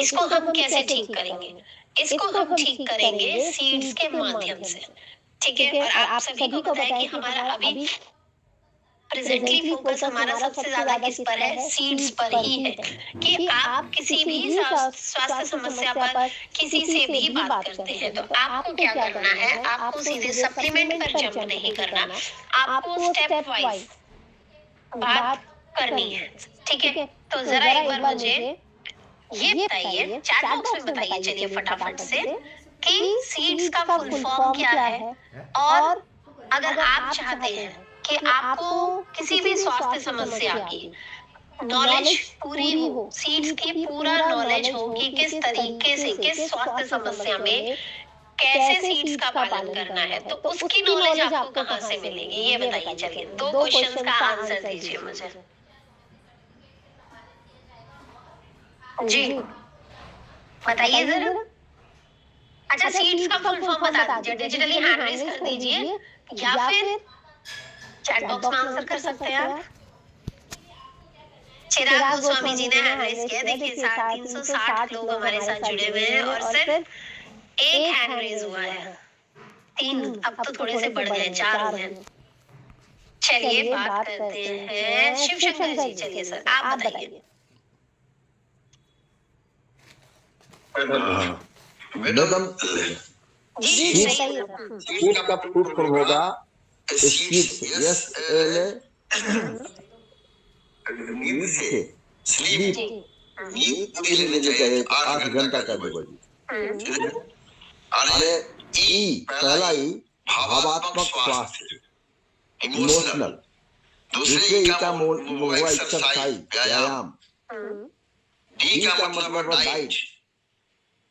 इसको हम कैसे ठीक करेंगे? इसको हम ठीक करेंगे सीड्स के माध्यम से, ठीक है? और आप सभी को पता है कि हमारा अभी प्रेजेंटली फोकस हमारा सबसे ज्यादा किस पर है? सीड्स पर ही है कि आप किसी भी स्वास्थ्य समस्या पर किसी से भी बात करते हैं तो आपको क्या करना है? आपको सीधे सप्लीमेंट पर जंप नहीं करना, आपको स्टेप वाइज बात करनी है, ठीक है? तो जरा एक बार मुझे ये बताइए, चैट बॉक्स में बताइए चलिए फटाफट से कि सीड्स का फुल फॉर्म क्या है, और अगर आप चाहते हैं कि आपको किसी भी स्वास्थ्य समस्या की नॉलेज पूरी हो, सीड्स की पूरा नॉलेज हो कि किस तरीके से किस स्वास्थ्य समस्या में कैसे सीड्स का पालन करना है, तो उसकी नॉलेज आपको कहाँ से मिलेगी ये बताइए। चलिए 2 क्वेश्चंस का आंसर दीजिए मुझे। जी बताइए जरा। अच्छा सीड्स का फुल फॉर्म बता दीजिए, डिजिटली हैंड रेज कर दीजिए या फिर चैट बॉक्स में आंसर कर सकते हैं आप। चिराग गोस्वामी जी ने हैंड रेज किया, देखिए 360 लोग हमारे साथ जुड़े हुए हैं और सिर्फ एक हैंड रेज हुआ है, 3 अब तो थोड़े से बढ़ गए, 4 हो गए। चलिए बात करते हैं शिव शंकर जी। चलिए सर आप बताइए। मैडम जी सही सीड का फुल फॉर्म होगा सीड्स, यस एल नींद से स्लीप, नींद पूरी लेनी चाहिए 8 घंटा का देवजी। अरे ई पहला ई भावात्मक स्वास्थ्य इमोशनल, दूसरे ई का हुआ एक्सरसाइज व्यायाम, डी का मतलब है डाइट,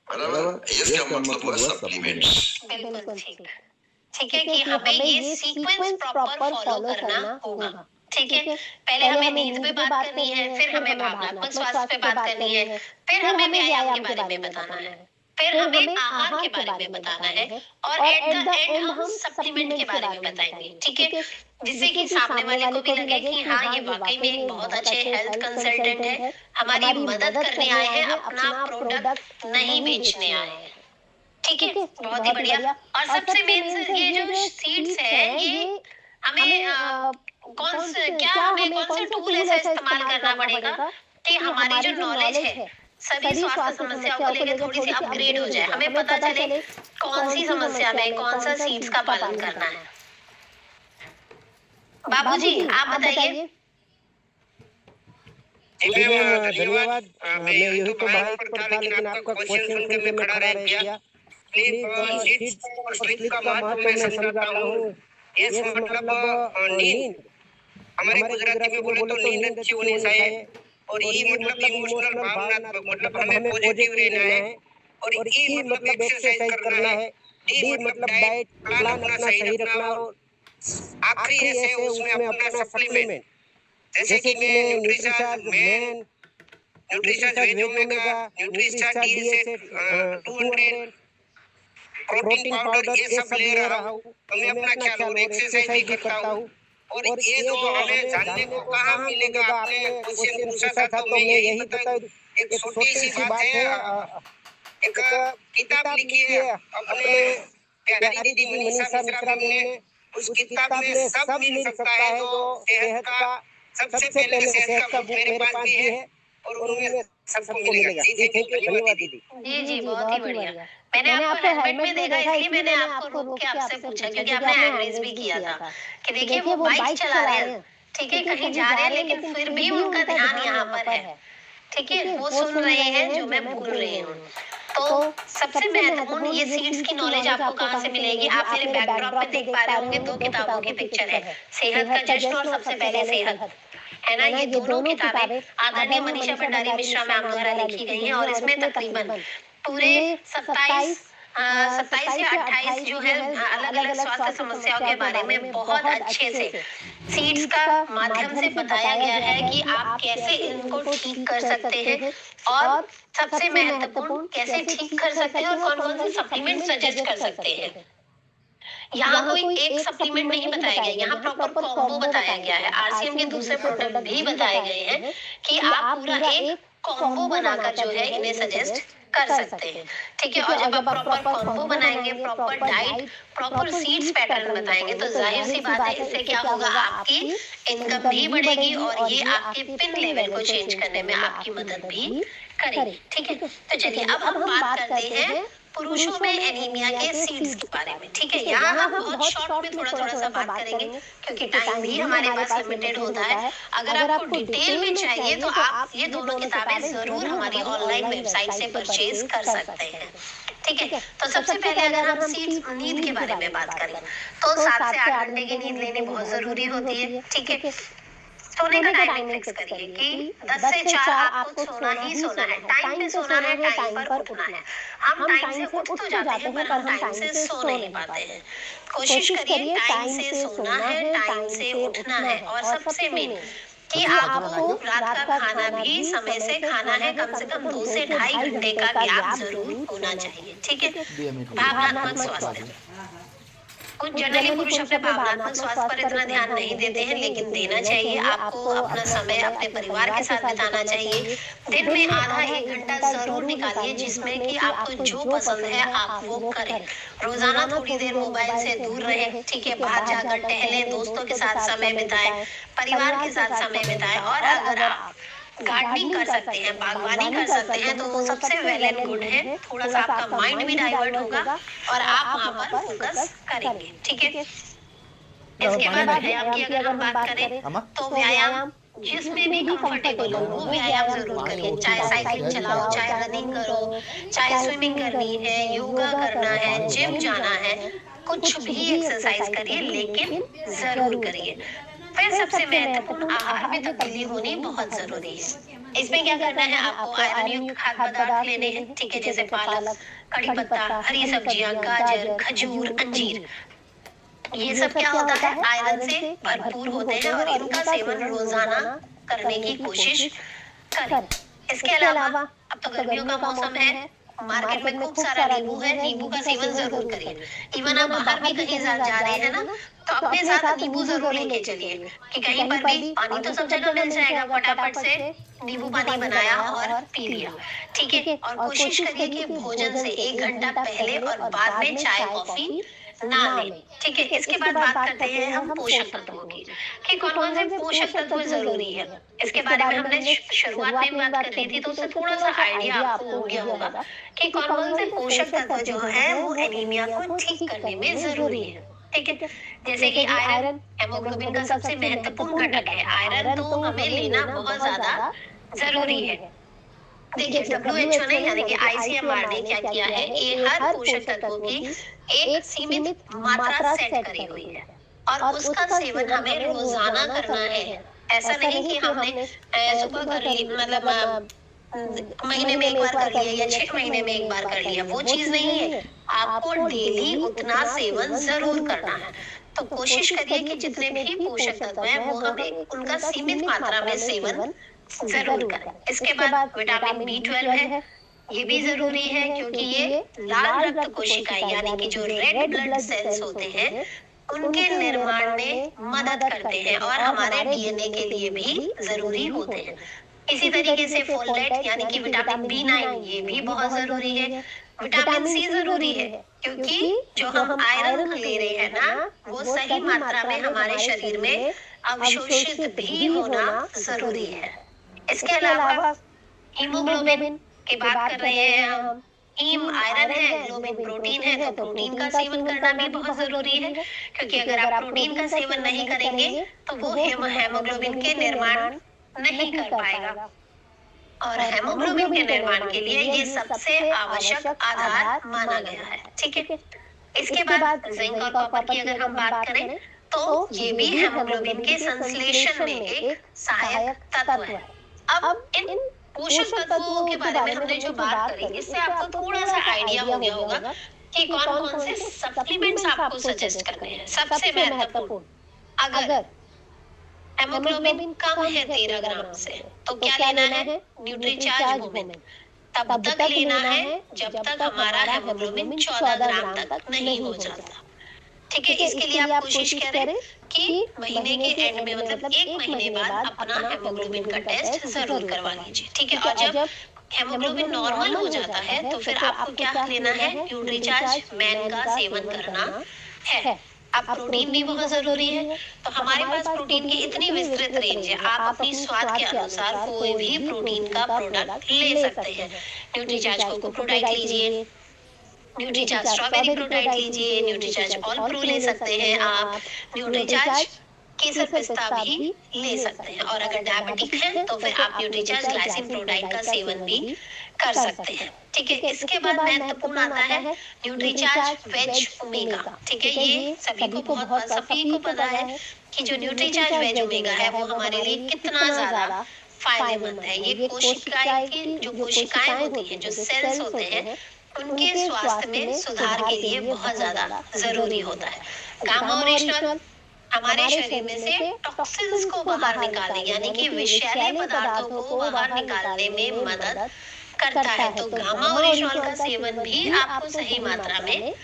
बराबर, एस का मतलब हुआ सप्लीमेंट्स। बिल्कुल ठीक, ठीक है कि हमें ये सीक्वेंस प्रॉपर फॉलो करना होगा, ठीक है? पहले हमें नींद पे बात करनी है, फिर हमें भावनात्मक स्वास्थ्य पे बात करनी है, फिर हमें व्यायाम के बारे में बताना है, फिर हमें आहार के बारे में बताना है और एट द एंड हम सप्लीमेंट के बारे में बताएंगे, ठीक है? जिससे कि सामने वाले को भी लगे कि हाँ ये वाकई में एक बहुत अच्छे हेल्थ कंसल्टेंट है, हमारी मदद करने आए हैं, अपना प्रोडक्ट नहीं बेचने आए हैं, ठीक है? बहुत ही बढ़िया। और सबसे मेन ये जो सीड्स है ये हमें कौन सा टूल ऐसा इस्तेमाल करना पड़ेगा कि हमारी जो नॉलेज है सभी स्वास्थ्य समस्याओं को लेकर थोड़ी सी अपग्रेड हो जाए, हमें पता चले कौन सी समस्या में कौन सा सीड्स का पालन करना है। बाबूजी आप बताइए। धन्यवाद। मैं यही तो बाहर पर था लेकिन आपका क्वेश्चन सुन के मैं खड़ा रह गया। स्लीप का महत्व मैं समझाता हूँ। ये मतलब नींद, हमारे गुजराती में बोले तो नींद अच्छी होनी चाहिए, और ई मतलब इमोशनल भावनात्मक, मतलब हमें पॉजिटिव रहना है, और ई मतलब एक्सरसाइज करना है, डी मतलब डाइट प्लान अपना सही रखना, और आखिरी ऐसे उसमें अपना सप्लीमेंट, जैसे कि मैं Nutricharge man, Nutricharge veg omega, Nutricharge DSA 200, protein powder, ये सब ले रहा हूँ। तो मैं अपना ख्याल और एक्सरसाइज भी करता हूँ। और ये जो हमें जानने को कहाँ मिलेगा, आपने क्वेश्चन पूछा था तो मैं यही बता दूं, एक छोटी सी बात है। एक किताब लिखी है अपने प्यारी दीदी मनीषा मिश्रा ने, उस किताब में सब मिल सकता है जो सेहत का, सबसे पहले सेहत का बुक मेरे पास भी है, और उनमें सबको मिलेगा। जी थैंक यू, धन्यवाद दीदी। जी बहुत ही बढ़िया। मैंने आपको हेलमेट में देखा इसलिए मैंने आपको रोक के आपसे पूछा, क्योंकि आपने हैंड रेज भी किया था कि देखिए वो बाइक चला रहे हैं, ठीक है, कहीं जा रहे हैं, लेकिन फिर भी उनका ध्यान यहाँ पर है, ठीक है, वो सुन रहे हैं जो मैं बोल रही हूँ। तो सबसे महत्वपूर्ण ये सीड्स की नॉलेज आपको कहाँ से मिलेगी? आप मेरे बैकड्रॉप में देख पा रहे होंगे 2 किताबों की पिक्चर है, सेहत का जश्न और सबसे पहले सेहत, है ना? ये दोनों किताबें आदरणीय मनीषा भंडारी मिश्रा मैम द्वारा लिखी गई हैं, और इसमें तकरीबन पूरे 27 या 28 जो है अलग अलग स्वास्थ्य समस्याओं के बारे में बहुत अच्छे से सीड्स का माध्यम से बताया गया है कि आप कैसे इनको ठीक कर सकते हैं, और सबसे महत्वपूर्ण कैसे ठीक कर सकते हैं, और कौन कौन से सप्लीमेंट सजेस्ट कर सकते हैं। यहाँ कोई एक सप्लीमेंट नहीं बताया गया, यहाँ प्रॉपर कॉम्बो बताया गया है। आरसीएम के दूसरे प्रोडक्ट भी बताए गए हैं कि आप पूरा एक कॉम्बो बनाकर जो है इन्हें सजेस्ट कर सकते हैं, ठीक है। और जब आप प्रॉपर कॉम्बो बनाएंगे, proper diet, proper seeds pattern बताएंगे, तो जाहिर सी बात है इससे क्या होगा, आपकी इनकम भी बढ़ेगी और ये आपके पिन लेवल को चेंज करने में आपकी मदद भी करेगी, ठीक है। तो चलिए अब हम बात करते हैं पुरुषों में एनीमिया के सीड्स के बारे में, ठीक है। यहाँ हम बहुत शॉर्ट में थोड़ा सा बात करेंगे क्योंकि टाइम भी हमारे पास लिमिटेड होता है। अगर आपको डिटेल में चाहिए तो आप ये दोनों किताबें जरूर हमारी ऑनलाइन वेबसाइट से परचेज कर सकते हैं, ठीक है। तो सबसे पहले अगर हम सीड्स नींद के बारे में बात करें तो 7 से 8 घंटे की नींद लेनी बहुत जरूरी होती है, ठीक है। सोने का टाइमिंग फिक्स करिए कि 10 से 4 आपको सोना ही सोना है, टाइम पे सोना है, टाइम पर उठना है। हम टाइम से उठ तो जाते हैं पर हम टाइम से सो नहीं पाते हैं। कोशिश करिए टाइम से सोना है, टाइम से उठना है और सबसे मेन कि आपको रात का खाना भी समय से खाना है, कम से कम 2 से 2.5 घंटे का गैप जरूर होना चाहिए, ठीक है। भावनात्मक स्वास्थ्य, कुछ जनरली पुरुष अपने भावनात्मक स्वास्थ्य पर इतना ध्यान नहीं देते हैं, लेकिन देना चाहिए। आपको अपना समय अपने परिवार के साथ बिताना चाहिए। दिन में आधा 1 घंटा जरूर निकालिए जिसमें कि आपको जो पसंद है आप वो करें। रोजाना थोड़ी देर मोबाइल से दूर रहें, ठीक है। बाहर जाकर टहलें, दोस्तों के साथ समय बिताएं, परिवार के साथ समय बिताएं। और अगर आप गार्डनिंग कर सकते हैं, बागवानी कर सकते हैं तो वो सबसे वेल एंड गुड है। थोड़ा सा आपका माइंड भी डाइवर्ट होगा और आप वहाँ पर फोकस करेंगे, ठीक है। इसके बाद व्यायाम की अगर हम बात करें तो व्यायाम जिसमें भी कंफर्टेबल हो वो व्यायाम जरूर करिए। चाहे साइकिलिंग चलाओ, चाहे रनिंग करो, चाहे स्विमिंग करनी है, योगा करना है, जिम जाना है, कुछ भी एक्सरसाइज करिए लेकिन जरूर करिए। फिर सबसे महत्वपूर्ण आहार में तब्दीली होनी बहुत जरूरी है। इसमें क्या करना है, आपको आयरन युक्त खाद्य पदार्थ लेने हैं, ठीक है। जैसे पालक, कड़ी पत्ता, हरी सब्जियां, गाजर, खजूर, अंजीर, ये सब क्या होता है, आयरन से भरपूर होते हैं और इनका सेवन रोजाना करने की कोशिश करें। इसके अलावा अब तो गर्मियों का मौसम है, मार्केट में खूब सारा नींबू है, नींबू का सेवन जरूर करिए। इवन आप बाहर भी कहीं जा रहे हैं ना तो अपने साथ नींबू जरूर लेके चलिए कि कहीं पर भी पानी तो सब जगह मिल जाएगा, फटाफट से नींबू पानी बनाया और पी लिया, ठीक है। और कोशिश करिए कि भोजन से 1 घंटा पहले और बाद में चाय कॉफी ना लें, ठीक है। इसके बाद बात करते हैं हम पोषक तत्वों की कि कौन कौन से पोषक तत्व जरूरी है। इसके बारे में हमने शुरुआत में बात कर ली थी, तो उससे थोड़ा सा आइडिया आपको हो गया होगा कि कौन कौन से पोषक तत्व जो है वो एनीमिया को ठीक करने में जरूरी है, ठीक है। जैसे कि आयरन हेमोग्लोबिन का सबसे महत्वपूर्ण घटक है। आयरन तो हमें लेना बहुत ज्यादा जरूरी है। देखिए WHO ने यानी कि ICMR ने क्या किया है, ये हर पोषक तत्वों की एक सीमित मात्रा सेट करी हुई है और उसका सेवन हमें रोजाना करना है। ऐसा नहीं कि हमने सुबह कर ली, मतलब महीने में 1 बार कर लिया या 6 महीने में 1 बार कर लिया, वो चीज नहीं है। आपको डेली उतना सेवन जरूर करना है। तो कोशिश करिए कि जितने भी पोषक तत्व हैं वो हमें उनका सीमित मात्रा में सेवन जरूर करें। इसके बाद विटामिन B12 है, ये भी जरूरी है क्योंकि ये लाल रक्त कोशिकाएं यानी कि जो रेड ब्लड सेल्स होते हैं उनके निर्माण में मदद करते हैं और हमारे DNA के लिए भी जरूरी होते हैं। इसी तरीके से फोलेट यानी कि विटामिन B9 ये भी बहुत जरूरी है। विटामिन C जरूरी है क्योंकि जो हम आयरन ले रहे हैं ना वो सही मात्रा में हमारे शरीर में अवशोषित भी होना जरूरी है। इसके अलावा हीमोग्लोबिन की बात कर रहे हैं हम। हीम आयरन है, ग्लोबिन प्रोटीन है, तो प्रोटीन का सेवन करना भी बहुत जरूरी है क्योंकि अगर आप प्रोटीन का सेवन नहीं करेंगे तो वो हेमोग्लोबिन के निर्माण नहीं कर पाएगा और हेमोग्लोबिन के निर्माण के लिए ये सबसे आवश्यक आधार माना गया है, ठीक है। इसके बाद जिंक और कॉपर की अगर हम बात करें तो ये भी हेमोग्लोबिन के संश्लेषण में एक सहायक तत्व है। अब इन पोषक तत्वों के बारे में हमने जो बात करी इससे आपको थोड़ा सा आइडिया हो गया होगा कि कौन कौन से सप्लीमेंट्स आपको सजेस्ट करने हैं। सबसे महत्वपूर्ण, अगर हेमोग्लोबिन कम है 13 ग्राम से तो क्या लेना है, न्यूट्रीचार्ज वुमेन। तब तक लेना है जब तक हमारा हेमोग्लोबिन 14 ग्राम तक नहीं हो जाता, ठीक है, इसके लिए आप कोशिश करें कि महीने के एंड में मतलब 1 महीने बाद अपना हेमोग्लोबिन का टेस्ट जरूर करवा लीजिए। ठीक है, और जब हेमोग्लोबिन नॉर्मल हो जाता है तो फिर आपको क्या लेना है, न्यूट्रीचार्ज मैन का सेवन करना है। अब प्रोटीन भी बहुत जरूरी है, तो हमारे पास प्रोटीन की इतनी विस्तृत रेंज है, आप अपनी स्वाद के अनुसार कोई भी प्रोटीन का प्रोडक्ट ले सकते हैं। न्यूट्रीचार्ज कोको प्रोडाइट लीजिए, न्यूट्रीचार्ज स्ट्रॉबेरी प्रोडाइट लीजिए, न्यूट्रीचार्ज ऑल प्रो ले सकते हैं आप, न्यूट्रीचार्ज केसर पिस्ता भी ले सकते हैं, और अगर डायबिटिक हैं तो फिर आप न्यूट्रीचार्ज ग्लाइसिन प्रोडाइट का सेवन भी कर सकते हैं। ठीक है, इसके बाद महत्वपूर्ण आता है न्यूट्रीचार्ज वेज ओमेगा। ठीक है, ये सभी को पता है कि जो न्यूट्रीचार्ज वेज ओमेगा है वो हमारे लिए कितना ज्यादा फायदेमंद है। ये कोशिकाएं होती हैं, जो सेल्स होते हैं, उनके स्वास्थ्य में सुधार के लिए बहुत ज्यादा जरूरी होता है। गामा ओरिजिनल हमारे शरीर में से टॉक्सिन्स को बाहर निकालने यानी कि विषैले पदार्थों को बाहर निकालने में मदद करता है। तो गामा ओरिजिनल का सेवन भी आपको सही मात्रा में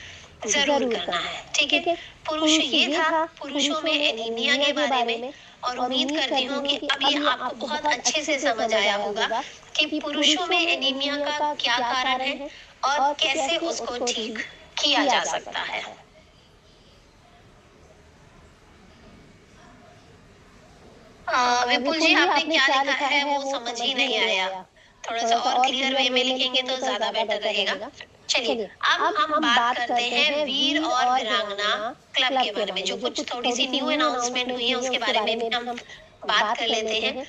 जरूर करना है। ठीक है, ये था पुरुषों में एनीमिया के बारे में, और उम्मीद करती हूँ कि अब ये आपको बहुत अच्छे से समझ आया होगा कि पुरुषों में एनीमिया का क्या कारण है और कैसे उसको ठीक किया जा सकता है। विपुल जी, आपने क्या लिखा है वो समझ ही नहीं आया, थोड़ा सा और क्लियर वे में लिखेंगे तो ज्यादा बेटर रहेगा। चलिए, अब हम बात करते हैं वीर और वीरांगना क्लब के बारे में। जो कुछ थोड़ी सी न्यू अनाउंसमेंट हुई है उसके बारे में भी हम बात कर लेते हैं।